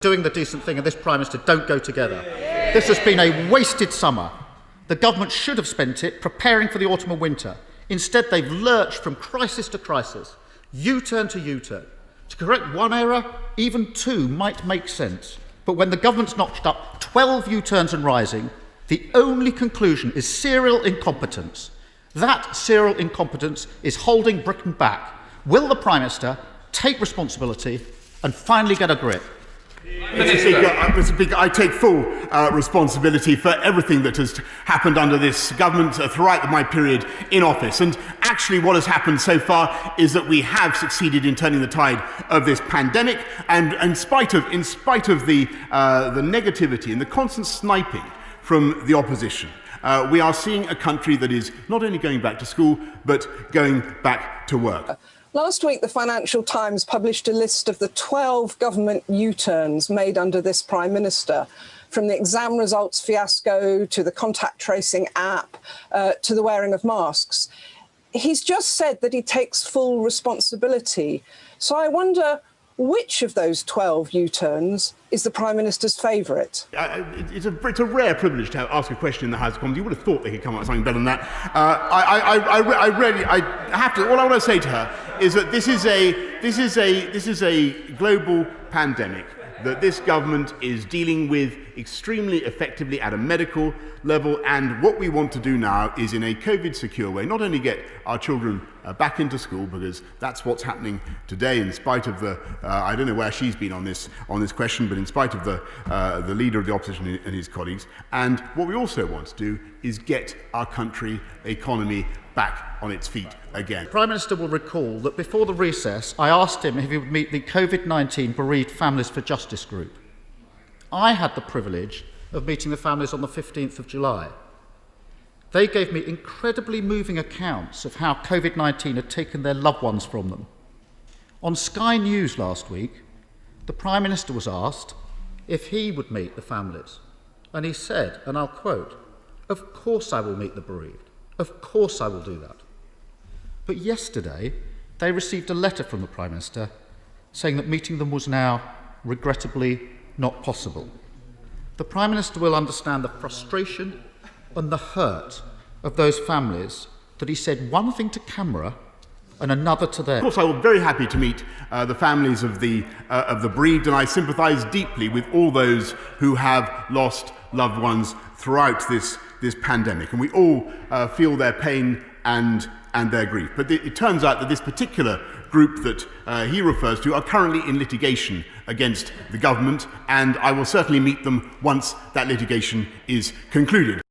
Doing the decent thing and this Prime Minister don't go together. This has been a wasted summer. The government should have spent it preparing for the autumn and winter. Instead, they've lurched from crisis to crisis, U-turn to U-turn. To correct one error, even two might make sense. But when the government's notched up 12 U-turns and rising, the only conclusion is serial incompetence. That serial incompetence is holding Britain back. Will the Prime Minister take responsibility and finally get a grip? Mr. Speaker, I take full responsibility for everything that has happened under this government throughout my period in office. And actually what has happened so far is that we have succeeded in turning the tide of this pandemic. And in spite of the negativity and the constant sniping from the opposition, we are seeing a country that is not only going back to school, but going back to work. Last week, the Financial Times published a list of the 12 government U-turns made under this Prime Minister, from the exam results fiasco to the contact tracing app to the wearing of masks. He's just said that he takes full responsibility. So I wonder, which of those 12 U-turns is the Prime Minister's favourite? It's a rare privilege to ask a question in the House of Commons. You would have thought they could come up with something better than that. All I want to say to her is that this is a global pandemic that this government is dealing with extremely effectively at a medical level, and what we want to do now is, in a COVID-secure way, not only get our children back into school, because that's what's happening today, in spite of the I don't know where she's been on this question, but in spite of the leader of the opposition and his colleagues, and what we also want to do is get our country economy back on its feet again. The Prime Minister will recall that before the recess, I asked him if he would meet the Covid19 Bereaved Families for Justice group. I had the privilege of meeting the families on the 15th of July. They gave me incredibly moving accounts of how Covid-19 had taken their loved ones from them. On Sky News last week, the Prime Minister was asked if he would meet the families. And he said, and I'll quote, "Of course I will meet the bereaved. Of course I will do that." But yesterday, they received a letter from the Prime Minister saying that meeting them was now, regrettably, not possible. The Prime Minister will understand the frustration and the hurt of those families that he said one thing to camera and another to them. Of course, I will be very happy to meet the families of the bereaved, and I sympathise deeply with all those who have lost loved ones throughout this pandemic, and we all feel their pain and their grief. But it turns out that this particular group that he refers to are currently in litigation against the government, and I will certainly meet them once that litigation is concluded.